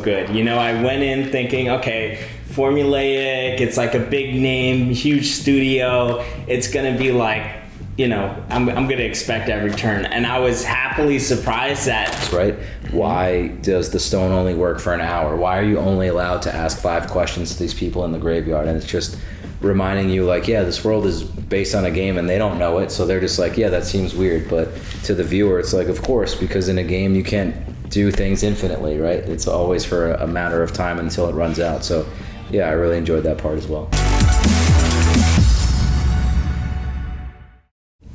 good. You know, I went in thinking, okay, formulaic, it's like a big name, huge studio, it's gonna be like, you know, I'm gonna expect every turn, and I was happily surprised that. Right? Why does the stone only work for an hour? Why are you only allowed to ask 5 questions to these people in the graveyard? And it's just reminding you, like, yeah, this world is based on a game and they don't know it, so they're just like, yeah, that seems weird. But to the viewer, it's like, of course, because in a game you can't do things infinitely, right? It's always for a matter of time until it runs out. So yeah, I really enjoyed that part as well.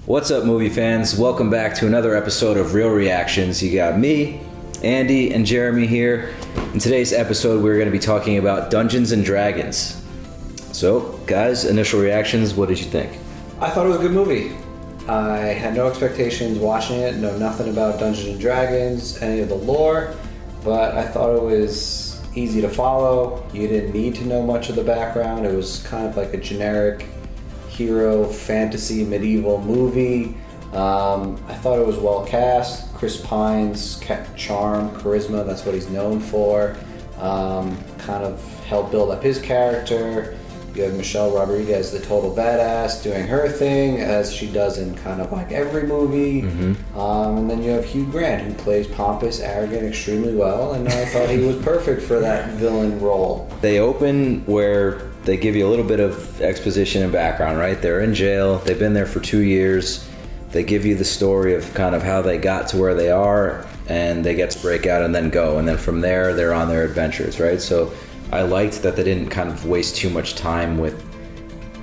What's up, movie fans? Welcome back to another episode of Real Reactions. You got me, Andy, and Jeremy here. In today's episode, we're going to be talking about Dungeons and Dragons. So, guys, initial reactions, what did you think? I thought it was a good movie. I had no expectations watching it, know nothing about Dungeons and Dragons, any of the lore, but I thought it was easy to follow. You didn't need to know much of the background. It was kind of like a generic hero fantasy medieval movie. I thought it was well cast. Chris Pine's charm, charisma, that's what he's known for. Kind of helped build up his character. You have Michelle Rodriguez, the total badass, doing her thing as she does in kind of like every movie. And then you have Hugh Grant, who plays pompous, arrogant extremely well, and I thought he was perfect for that villain role. They open where they give you a little bit of exposition and background, right? They're in jail. They've been there for 2 years. They give you the story of kind of how they got to where they are, and they get to break out and then go. And then from there, they're on their adventures, right? So I liked that they didn't kind of waste too much time with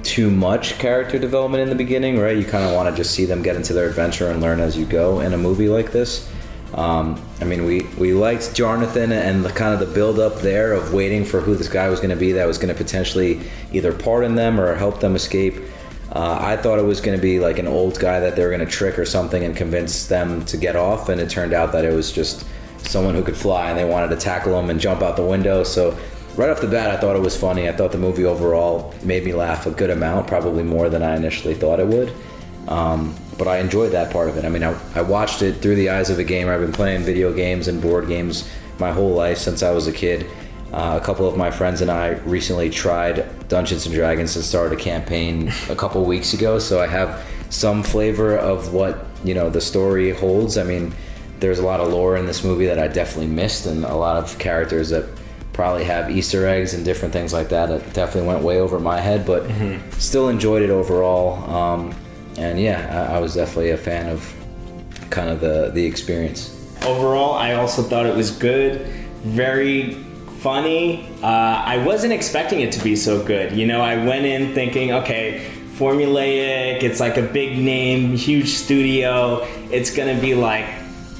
too much character development in the beginning, right? You kind of want to just see them get into their adventure and learn as you go in a movie like this. I mean, we liked Jonathan and the kind of the build up there of waiting for who this guy was going to be that was going to potentially either pardon them or help them escape. I thought it was going to be like an old guy that they were going to trick or something and convince them to get off, and it turned out that it was just someone who could fly and they wanted to tackle him and jump out the window. So right off the bat, I thought it was funny. I thought the movie overall made me laugh a good amount, probably more than I initially thought it would. But I enjoyed that part of it. I mean, I watched it through the eyes of a gamer. I've been playing video games and board games my whole life since I was a kid. A couple of my friends and I recently tried Dungeons and Dragons and started a campaign a couple weeks ago, so I have some flavor of what, you know, the story holds. I mean, there's a lot of lore in this movie that I definitely missed, and a lot of characters that probably have Easter eggs and different things like that. It definitely went way over my head, but still enjoyed it overall. And yeah, I was definitely a fan of kind of the experience. Overall, I also thought it was good, very funny. I wasn't expecting it to be so good. You know, I went in thinking, okay, formulaic, it's like a big name, huge studio, it's gonna be like,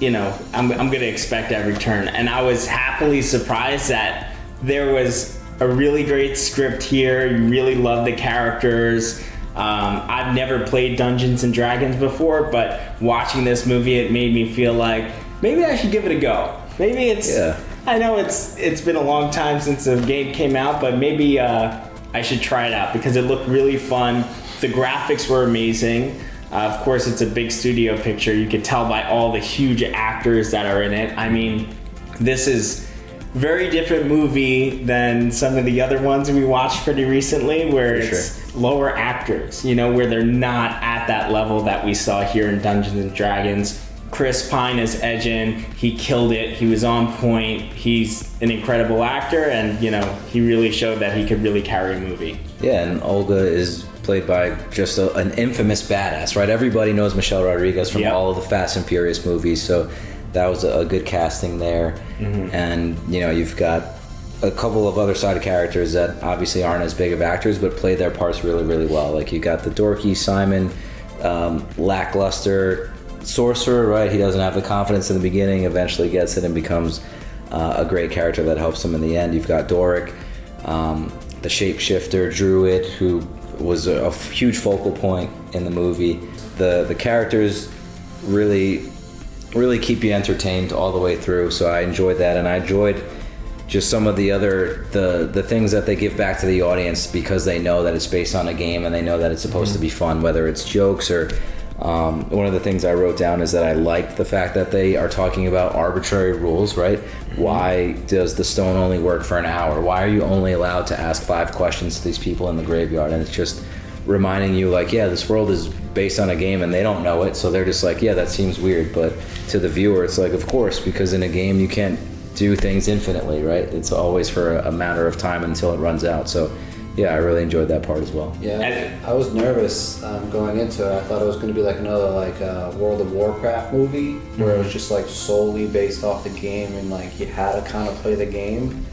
you know, I'm gonna expect every turn. And I was happily surprised that there was a really great script here. You really love the characters. I've never played Dungeons and Dragons before, but watching this movie, it made me feel like maybe I should give it a go. Maybe it's, yeah. I know it's been a long time since the game came out, but maybe I should try it out because it looked really fun. The graphics were amazing. Of course, it's a big studio picture. You could tell by all the huge actors that are in it. I mean, this is very different movie than some of the other ones we watched pretty recently, where it's lower actors, you know, where they're not at that level that we saw here in Dungeons and Dragons. Chris Pine as Edgin, he killed it. He was on point. He's an incredible actor, and you know, he really showed that he could really carry a movie. Yeah, and Holga is played by just an infamous badass, right? Everybody knows Michelle Rodriguez from all of the Fast and Furious movies, so that was a good casting there. And you know, you've got a couple of other side characters that obviously aren't as big of actors, but play their parts really, really well. Like you got the dorky Simon, lackluster sorcerer, right? He doesn't have the confidence in the beginning, eventually gets it and becomes a great character that helps him in the end. You've got Doric, the shapeshifter druid, who was a huge focal point in the movie. The characters really keep you entertained all the way through, so I enjoyed that, and I enjoyed just some of the other the things that they give back to the audience because they know that it's based on a game and they know that it's supposed to be fun, whether it's jokes or One of the things I wrote down is that I liked the fact that they are talking about arbitrary rules, right? Why does the stone only work for an hour? Why are you only allowed to ask 5 questions to these people in the graveyard? And it's just reminding you, like, yeah, this world is based on a game and they don't know it, so they're just like, yeah, that seems weird. But to the viewer, it's like, of course, because in a game you can't do things infinitely, right? It's always for a matter of time until it runs out. So yeah, I really enjoyed that part as well. Yeah, I was nervous going into it. I thought it was going to be like another World of Warcraft movie where it was just like solely based off the game and like you had to kind of play the game,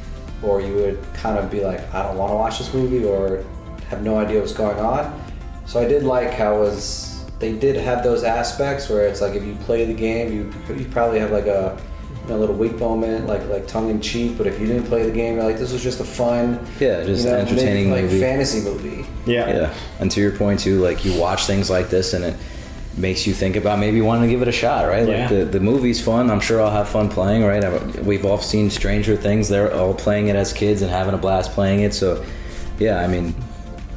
or you would kind of be like, I don't want to watch this movie or have no idea what's going on. So I did like how they did have those aspects where it's like if you play the game, you probably have like a little weak moment, like tongue in cheek. But if you didn't play the game, you're like, this was just a fun, entertaining movie, fantasy movie. Yeah. And to your point too, like you watch things like this and it makes you think about maybe wanting to give it a shot, right? Yeah. Like the movie's fun. I'm sure I'll have fun playing, right? We've all seen Stranger Things. They're all playing it as kids and having a blast playing it. So yeah, I mean,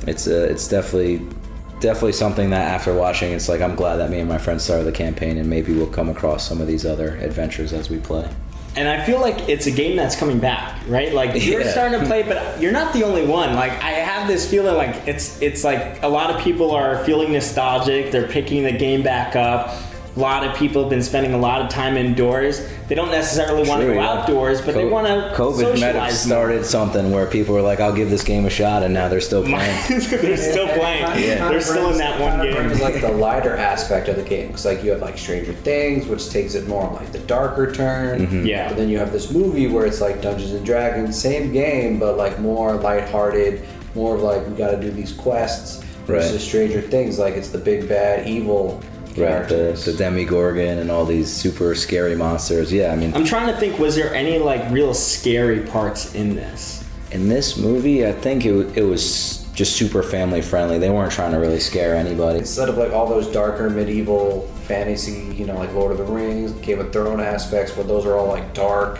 it's definitely something that after watching, it's like, I'm glad that me and my friends started the campaign, and maybe we'll come across some of these other adventures as we play. And I feel like it's a game that's coming back, right? Like you're starting to play, but you're not the only one. Like I have this feeling like it's like a lot of people are feeling nostalgic. They're picking the game back up. A lot of people have been spending a lot of time indoors. They don't necessarily want to go outdoors, but they want to COVID might have started something where people were like, I'll give this game a shot, and now they're still playing. They're still playing. They're still in that one game. Brings like the lighter aspect of the game, because like you have like Stranger Things, which takes it more on like the darker turn. Mm-hmm. Yeah. But then you have this movie where it's like Dungeons and Dragons, same game, but like more lighthearted, more of like we got to do these quests. Versus Stranger Things, like it's the big bad evil. Right, the Demogorgon and all these super scary monsters. Yeah, I mean, I'm trying to think, was there any like real scary parts in this? In this movie, I think it was just super family friendly. They weren't trying to really scare anybody. Instead of like all those darker medieval fantasy, like Lord of the Rings, Game of Thrones aspects, where those are all like dark,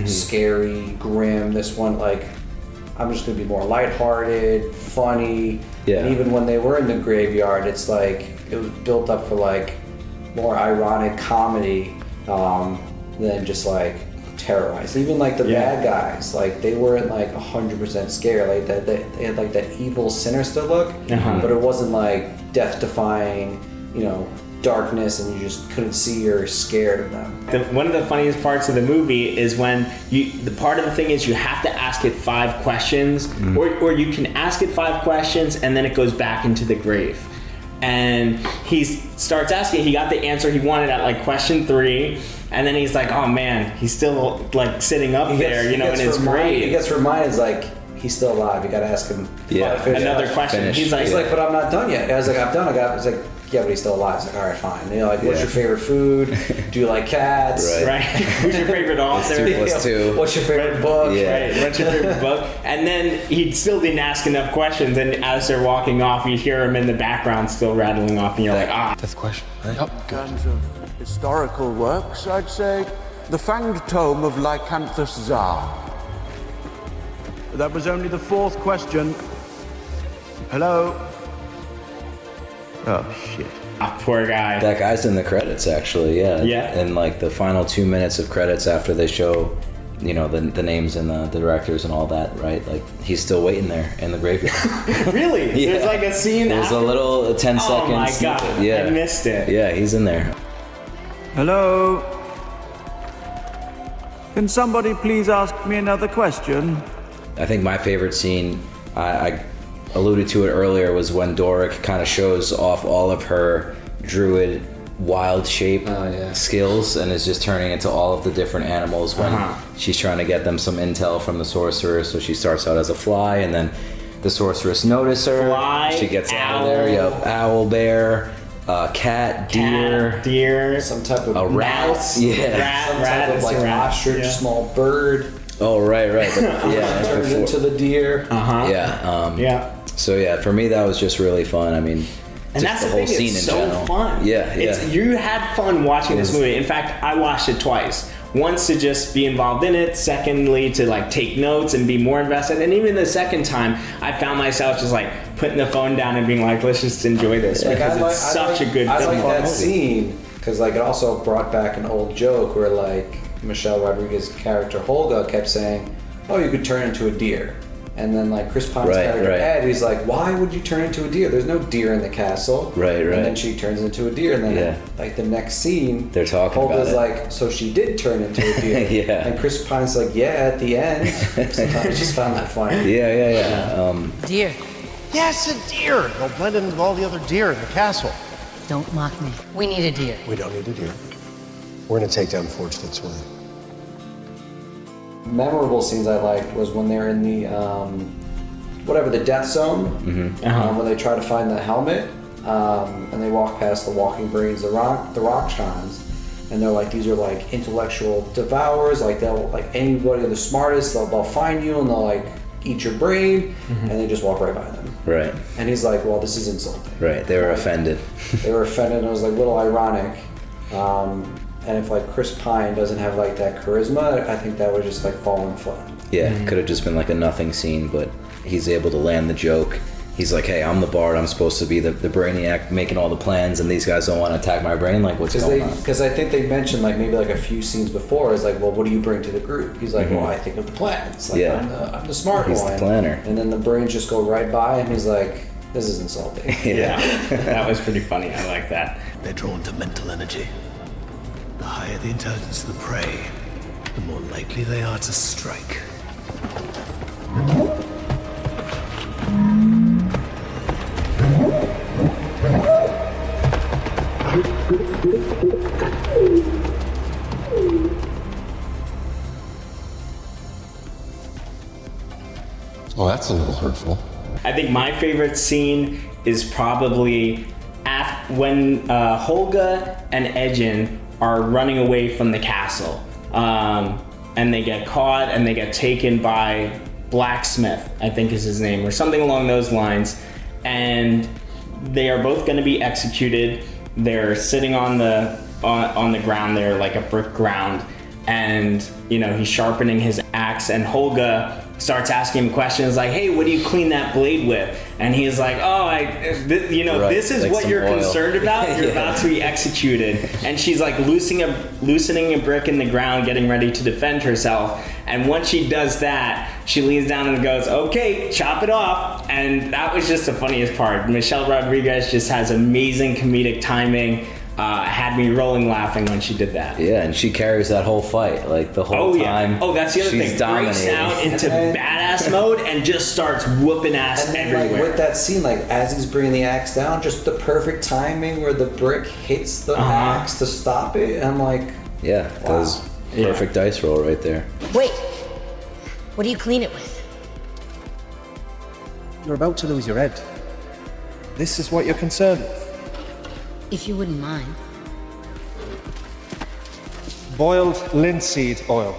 scary, grim. This one, like, I'm just gonna be more lighthearted, funny. Yeah. And even when they were in the graveyard, it's like it was built up for like more ironic comedy than just like terrorize. Even like the bad guys, like they weren't like 100% scared. Like they had like that evil, sinister look, but it wasn't like death-defying, darkness, and you just couldn't see or scared of them. One of the funniest parts of the movie is when the part of the thing is you have to ask it 5 questions, or you can ask it 5 questions and then it goes back into the grave. And he starts asking, he got the answer he wanted at like question 3, and then he's like, oh man, he's still like sitting up there, in his grave. He gets reminded, like, he's still alive, you gotta ask him another question. Finish. He's like, but I'm not done yet. I was like, I'm done. He's like, yeah, but he's still alive. He's like, all right, fine. And like, what's your favorite food? Do you like cats? Right. Who's your favorite author? 2+2. What's your favorite book? Yeah. Right. What's your favorite book? And then he still didn't ask enough questions. And as they're walking off, you hear him in the background still rattling off, and you're like, That's the question, right? In terms of historical works, I'd say the Fanged Tome of Lycanthus Tsar. That was only the 4th question. Hello? Oh, shit. Poor guy. That guy's in the credits, actually. Yeah. Yeah. And like the final 2 minutes of credits after they show, the names and the directors and all that, right? Like he's still waiting there in the graveyard. Really? Yeah. There's like a scene. There's a little 10-second. Oh my snippet. god! Yeah. I missed it. Yeah, he's in there. Hello? Can somebody please ask me another question? I think my favorite scene, I alluded to it earlier, was when Doric kind of shows off all of her druid wild shape skills and is just turning into all of the different animals when she's trying to get them some intel from the sorcerer. So she starts out as a fly, and then the sorceress notices her. Fly, she gets out of owl. there. Yep, owl, bear, cat, deer, Some type of a rat. Mouse. Yeah. Some type of like ostrich, small bird. Oh, right. Yeah. Turns into the deer. Yeah. So yeah, for me that was just really fun. I mean, And just that's the whole thing, scene it's in so general. fun. Yeah. You had fun watching this movie. In fact, I watched it twice. once to just be involved in it, secondly to like take notes and be more invested, and even the second time I found myself just like putting the phone down and being like, let's just enjoy this, because it's such a good film. I like that scene because like it also brought back an old joke where like Michelle Rodriguez's character Holga kept saying, oh, you could turn into a deer. And then like Chris Pine's character Ed, he's like, why would you turn into a deer? There's no deer in the castle. Right. And then she turns into a deer, and then like the next scene, they're talking Holga's about it. like, so she did turn into a deer. Yeah. And Chris Pine's like, yeah, at the end. So I just found that funny. Yeah. Deer. Yes, a deer. They'll blend in with all the other deer in the castle. Don't mock me. We need a deer. We don't need a deer. We're gonna take down Forge Fitzwilliam. Memorable scenes I liked was when they're in the the death zone, when they try to find the helmet, and they walk past the walking brains, the Rockshans, and they're like, these are like intellectual devourers, like they'll like anybody the smartest, they'll find you and they'll like eat your brain, and they just walk right by them. Right. And he's like, well, this is insulting. Right. They were offended. They were offended, and it was like a little ironic. And if like Chris Pine doesn't have like that charisma, I think that would just like fall in flat. Yeah, it could have just been like a nothing scene, but he's able to land the joke. He's like, hey, I'm the bard, I'm supposed to be the brainiac making all the plans, and these guys don't want to attack my brain, like what's going on? Because I think they mentioned like maybe like a few scenes before is like, well, what do you bring to the group? He's like, well, I think of the plans. Like, I'm the smart one. He's the planner. And then the brains just go right by him. He's like, this is insulting. Yeah, that was pretty funny. I like that. They're drawn to mental energy. The higher the intelligence of the prey, the more likely they are to strike. Oh, that's a little hurtful. I think my favorite scene is probably when Holga and Edgin are running away from the castle, and they get caught and they get taken by Blacksmith, I think is his name, or something along those lines, and they are both going to be executed. They're sitting on the ground there, like a brick ground, and he's sharpening his axe, and Holga starts asking him questions like, hey, what do you clean that blade with? And he's like, oh, this is like what you're concerned about? You're about to be executed. And she's like loosening a brick in the ground, getting ready to defend herself. And once she does that, she leans down and goes, okay, chop it off. And that was just the funniest part. Michelle Rodriguez just has amazing comedic timing. Had me rolling laughing when she did that. Yeah, and she carries that whole fight, like the whole time. Oh, that's the other thing. Breaks out into badass mode and just starts whooping ass and then, everywhere. Like with that scene, like as he's bringing the axe down, just the perfect timing where the brick hits the axe to stop it. And I'm like, yeah, that was perfect dice roll right there. Wait, what do you clean it with? You're about to lose your head. This is what you're concerned with. If you wouldn't mind. Boiled linseed oil.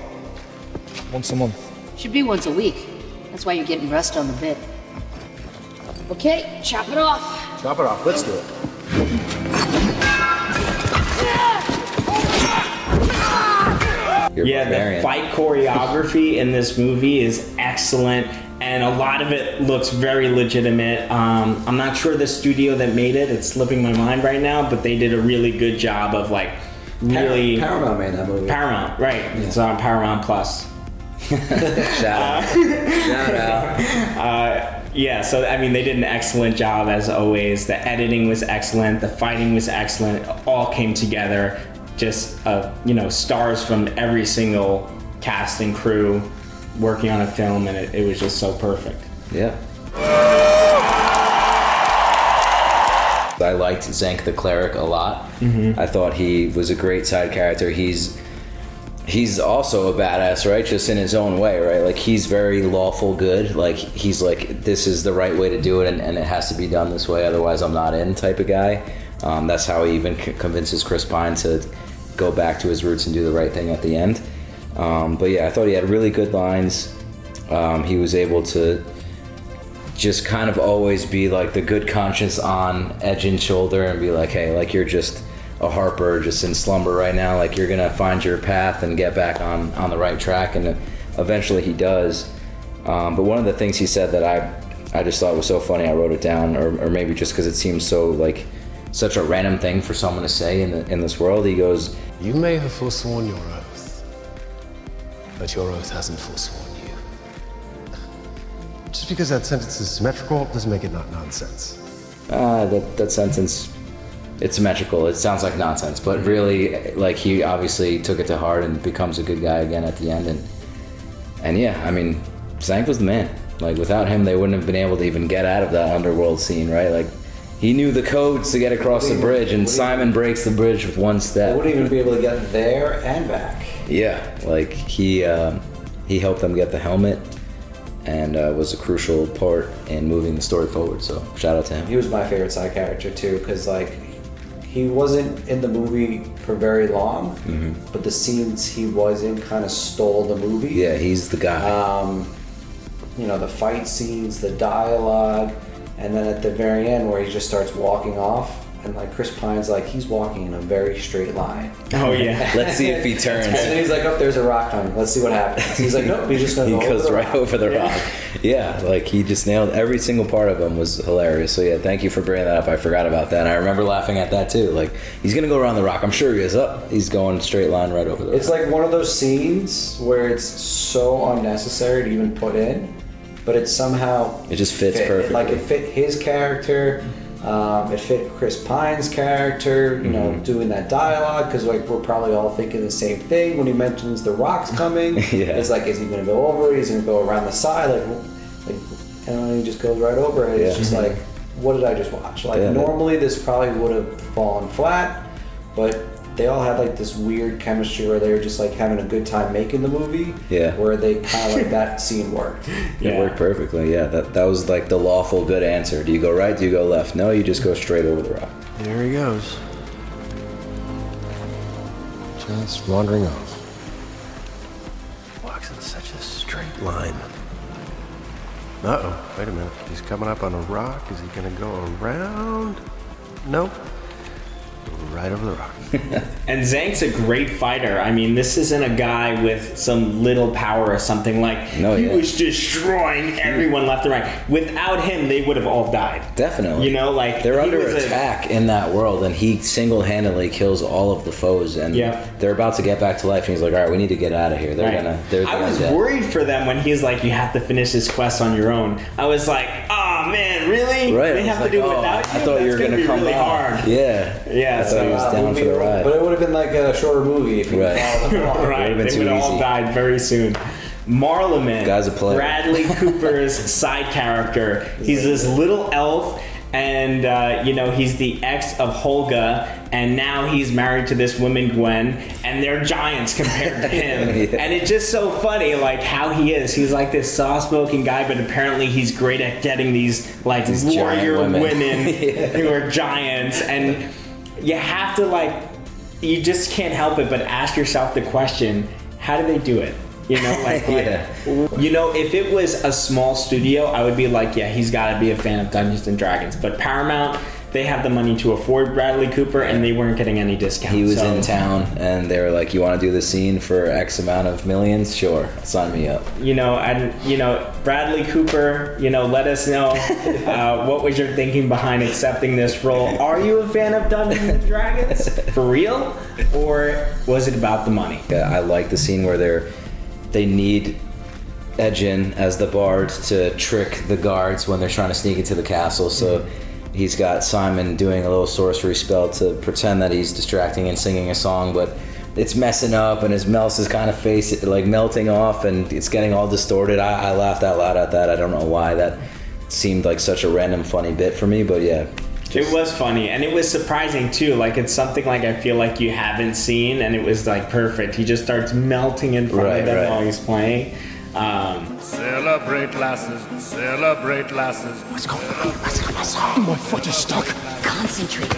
Once a month. Should be once a week. That's why you're getting rust on the bit. Okay, chop it off. Chop it off. Let's do it. The fight choreography in this movie is excellent, and a lot of it looks very legitimate. I'm not sure the studio that made it, it's slipping my mind right now, but they did a really good job of like really... Paramount made that movie. Paramount, right. Yeah. It's on Paramount Plus. Shout out. So I mean, they did an excellent job as always. The editing was excellent, the fighting was excellent, it all came together. Just stars from every single cast and crew working on a film, and it was just so perfect. Yeah. I liked Xenk the cleric a lot. I thought he was a great side character. He's also a badass, right? Just in his own way, right? Like he's very lawful good. Like he's like, this is the right way to do it, and it has to be done this way, otherwise I'm not in type of guy. That's how he even convinces Chris Pine to go back to his roots and do the right thing at the end. But yeah, I thought he had really good lines. He was able to just kind of always be like the good conscience on Edgin's shoulder and be like, hey, like you're just a Harper just in slumber right now. Like, you're gonna find your path and get back on the right track, and eventually he does. But one of the things he said that I just thought was so funny, I wrote it down, or maybe just because it seems so like such a random thing for someone to say in this world. He goes, You may have forsworn your oath, but your oath hasn't forsworn you. Just because that sentence is symmetrical doesn't make it not nonsense. that sentence, it's symmetrical. It sounds like nonsense, but really, like, he obviously took it to heart and becomes a good guy again at the end. And yeah, I mean, Xenk was the man. Like, without him, they wouldn't have been able to even get out of that underworld scene, right? Like, he knew the codes to get across the bridge, and Simon breaks the bridge with one step. They wouldn't even be able to get there and back. Yeah, like, he helped them get the helmet, and was a crucial part in moving the story forward. So shout out to him. He was my favorite side character too, because like, he wasn't in the movie for very long, but the scenes he was in kind of stole the movie. Yeah, he's the guy. You know, the fight scenes, the dialogue, and then at the very end where he just starts walking off, and like Chris Pine's like, he's walking in a very straight line. Oh yeah. Let's see if he turns. And then he's like, oh, there's a rock coming. Let's see what happens. He's like, nope, he's just gonna He go goes over the right rock. over the rock. Yeah, like, he just nailed every single part of him. Was hilarious. So yeah, thank you for bringing that up. I forgot about that. And I remember laughing at that too. Like, he's gonna go around the rock. I'm sure he is. Up. He's going straight line right over the It's rock. like one of those scenes where it's so unnecessary to even put in, but it somehow It just fits perfectly. Like, it fit his character. It fit Chris Pine's character, you know, doing that dialogue, because like, we're probably all thinking the same thing when he mentions the rocks coming. Yeah. It's like, is he going to go over it? Is he going to go around the side? Like, and then he just goes right over it. It's just like, what did I just watch? Like, normally this probably would have fallen flat, but they all had like this weird chemistry where they were just like having a good time making the movie. Yeah. Where they kind of like, that scene worked. It worked perfectly. Yeah, that was like the lawful good answer. Do you go right? Do you go left? No, you just go straight over the rock. There he goes. Just wandering off. Walks in such a straight line. Uh-oh, wait a minute. He's coming up on a rock. Is he gonna go around? Nope. Right over the rock. And Xenk's a great fighter. I mean, this isn't a guy with some little power or something. Like, he was destroying everyone left and right. Without him, they would have all died. Definitely. You know, like, they're he under was attack in that world, and he single-handedly kills all of the foes, and they're about to get back to life, and he's like, all right, we need to get out of here. I was worried for them when he's like, you have to finish this quest on your own. I was like, oh man, really? Right. They have to do it without you? I thought you were going to come really back. hard. Yeah. I thought he was down for the ride. But it would have been like a shorter movie if you followed them along. Right, they would have all died very soon. Marlamin, Guy's a player. Bradley Cooper's side character. He's this little elf, and you know, he's the ex of Holga, and now he's married to this woman Gwen, and they're giants compared to him. And it's just so funny, like, how he is. He's like this soft-spoken guy, but apparently he's great at getting these like warrior women who are giants, and you have to, like, you just can't help it but ask yourself the question, how do they do it? You know, like, you know, if it was a small studio, I would be like, yeah, he's got to be a fan of Dungeons and Dragons. But Paramount, they have the money to afford Bradley Cooper, and they weren't getting any discounts. He was in town, and they were like, you want to do the scene for X amount of millions? Sure, sign me up. You know, and, you know, Bradley Cooper, you know, let us know what was your thinking behind accepting this role. Are you a fan of Dungeons and Dragons? For real? Or was it about the money? Yeah, I like the scene where they need Edgin as the bard to trick the guards when they're trying to sneak into the castle. So he's got Simon doing a little sorcery spell to pretend that he's distracting and singing a song, but it's messing up, and his mouse is kind of face like melting off, and it's getting all distorted. I laughed out loud at that. I don't know why. That seemed like such a random funny bit for me, but yeah. It was funny, and it was surprising too. Like, it's something like I feel like you haven't seen, and it was like perfect. He just starts melting in front of them while he's playing. Celebrate lasses, celebrate lasses. What's going on? My foot is stuck. Concentrate.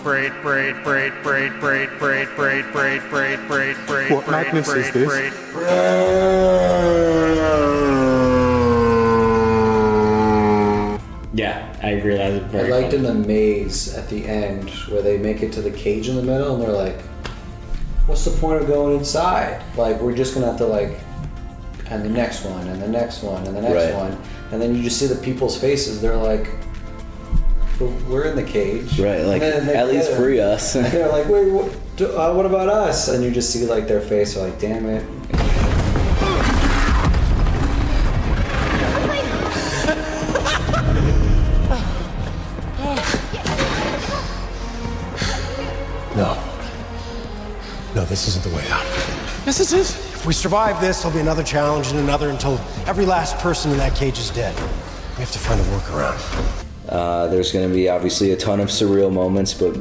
Braid, braid, braid, braid, braid, braid, braid, braid, braid, braid, braid. What madness is this? Yeah, I agree. That was very I liked fun. in the maze at the end where they make it to the cage in the middle and they're like, what's the point of going inside? Like, we're just gonna have to like, and the next one, and the next one, and the next Right. one. And then you just see the people's faces. They're like, but we're in the cage. Right, like, And then they at least get it. free us. And they're like, wait, what about us? And you just see like their face, they're like, damn it. No, this isn't the way out. Yes, it is. If we survive this, there'll be another challenge and another until every last person in that cage is dead. We have to find a workaround. There's going to be obviously a ton of surreal moments, but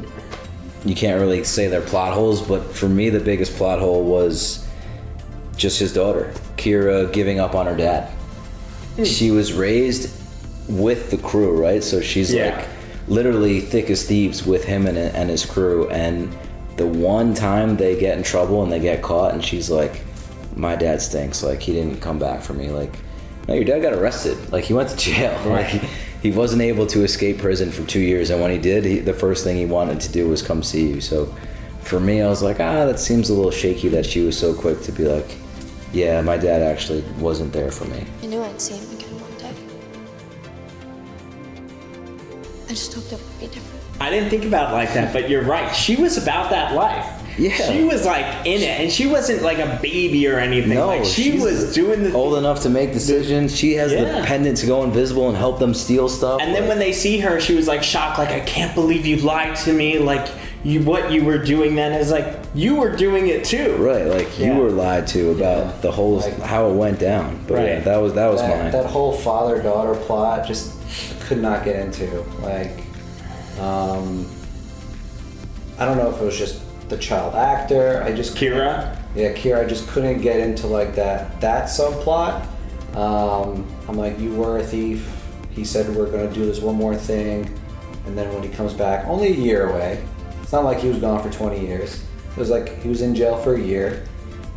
you can't really say they're plot holes. But for me, the biggest plot hole was just his daughter, Kira, giving up on her dad. She was raised with the crew, right? So she's like literally thick as thieves with him and his crew. And the one time they get in trouble and they get caught, and she's like, my dad stinks. Like, he didn't come back for me. Like, no, your dad got arrested. Like, he went to jail. Right. Like, he wasn't able to escape prison for 2 years. And when he did, the first thing he wanted to do was come see you. So for me, I was like, that seems a little shaky that she was so quick to be like, yeah, my dad actually wasn't there for me. I knew I'd see him again one day. I just hoped it would be different. I didn't think about it like that, but you're right. She was about that life. Yeah. She was like in it, and she wasn't like a baby or anything. No, like she she's was doing the old enough to make decisions. She has the pendant to go invisible and help them steal stuff. And then when they see her, she was like shocked, like, I can't believe you lied to me. Like, what you were doing then is like, you were doing it too. Right, like you were lied to about the whole, like, how it went down. But yeah, that was mine. That whole father-daughter plot just could not get into. Like, I don't know if it was just the child actor. Kira? Yeah, Kira. I just couldn't get into like that subplot. I'm like, you were a thief. He said we're gonna do this one more thing, and then when he comes back, only a year away. It's not like he was gone for 20 years. It was like he was in jail for a year.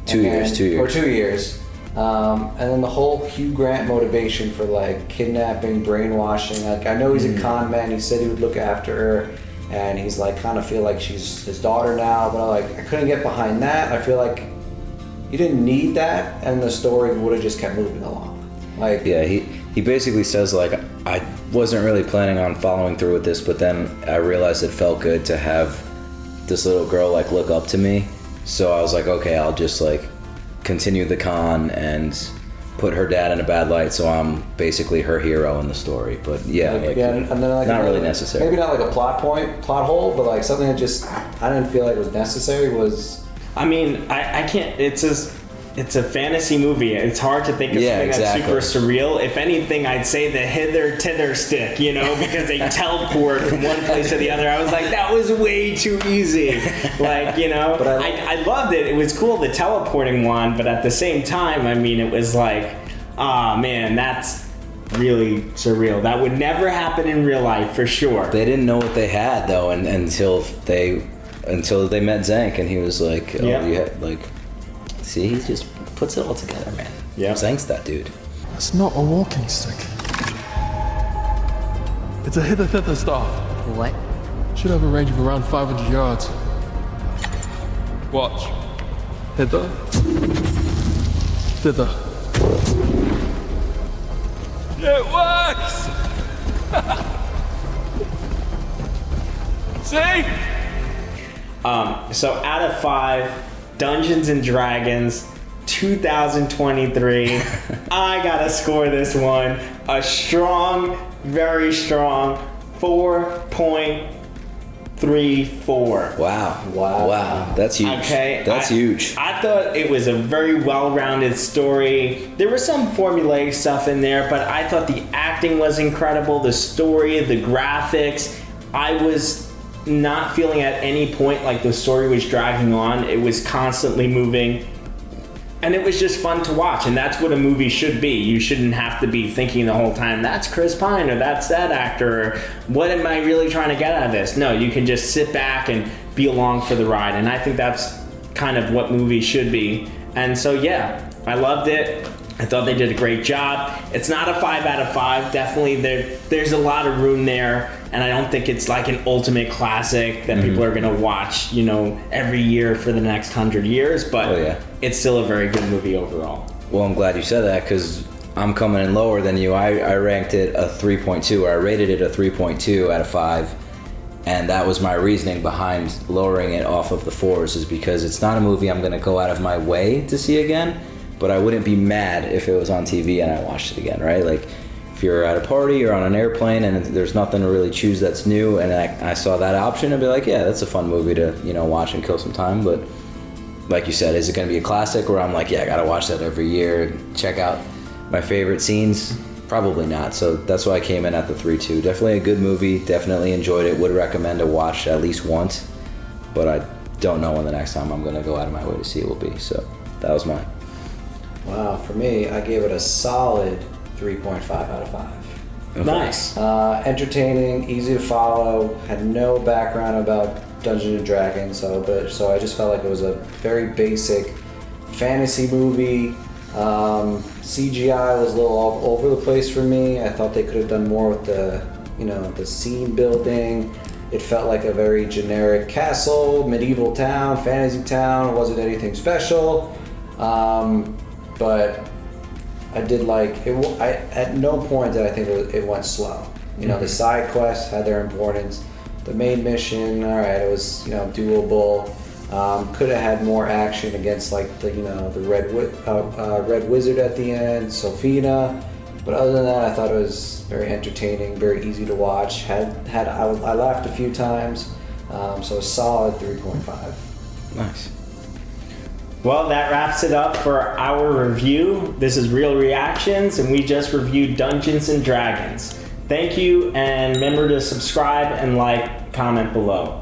2 years. Or 2 years. And then the whole Hugh Grant motivation for like kidnapping, brainwashing. Like, I know he's a con man. He said he would look after her, and he's like kind of feel like she's his daughter now. But I couldn't get behind that. I feel like you didn't need that, and the story would have just kept moving along. Like, yeah, he basically says like, I wasn't really planning on following through with this, but then I realized it felt good to have this little girl like look up to me. So I was like, okay, I'll just like continue the con and put her dad in a bad light, so I'm basically her hero in the story. But yeah, and then like not really necessary. Maybe not like a plot hole, but like something that just I didn't feel like was necessary was. I mean, I can't. It's a fantasy movie. It's hard to think of something that's super surreal. If anything, I'd say the hither tither stick, because they teleport from one place to the other. I was like, that was way too easy. Like, but I loved it. It was cool, the teleporting one, but at the same time, I mean, it was like, man, that's really surreal. That would never happen in real life, for sure. They didn't know what they had though, until they met Xenk, and he was like, oh, you had like. See, he just puts it all together, man. Yeah. Xenk's that dude. It's not a walking stick. It's a hither-thither staff. What? Should have a range of around 500 yards. Watch. Hither. Thither. It works! See? So out of 5, Dungeons and Dragons 2023. I gotta score this one a strong, very strong 4.34. Wow. That's huge. Okay. That's huge. I thought it was a very well-rounded story. There was some formulaic stuff in there, but I thought the acting was incredible, the story, the graphics. I was not feeling at any point like the story was dragging on. It was constantly moving, and it was just fun to watch. And that's what a movie should be. You shouldn't have to be thinking the whole time, that's Chris Pine or that's that actor, or what am I really trying to get out of this? No, you can just sit back and be along for the ride. And I think that's kind of what movies should be. And so yeah, I loved it. I thought they did a great job. It's not a 5 out of 5. Definitely, there's a lot of room there, and I don't think it's like an ultimate classic that people are gonna watch, every year for the next 100 years. But it's still a very good movie overall. Well, I'm glad you said that because I'm coming in lower than you. I ranked it a 3.2, or I rated it a 3.2 out of 5. And that was my reasoning behind lowering it off of the 4s, is because it's not a movie I'm going to go out of my way to see again, but I wouldn't be mad if it was on TV and I watched it again, right? Like, if you're at a party or on an airplane and there's nothing to really choose that's new, and I saw that option, I'd be like, yeah, that's a fun movie to, watch and kill some time. But like you said, is it going to be a classic where I'm like, yeah, I got to watch that every year, check out my favorite scenes? Probably not. So that's why I came in at the 3.2. Definitely a good movie. Definitely enjoyed it. Would recommend to watch at least once. But I don't know when the next time I'm going to go out of my way to see it will be. So that was mine. Wow. For me, I gave it a solid 3.5 out of 5. Okay. Nice. Entertaining, easy to follow. Had no background about Dungeons and Dragons, so I just felt like it was a very basic fantasy movie. CGI was a little all over the place for me. I thought they could have done more with the scene building. It felt like a very generic castle, medieval town, fantasy town. It wasn't anything special. But I did like it. At no point did I think it went slow. The side quests had their importance. The main mission, all right, it was doable. Could have had more action against the Red Wizard at the end, Sophina. But other than that, I thought it was very entertaining, very easy to watch. I laughed a few times, so a solid 3.5. Nice. Well, that wraps it up for our review. This is Real Reactions, and we just reviewed Dungeons and Dragons. Thank you, and remember to subscribe and comment below.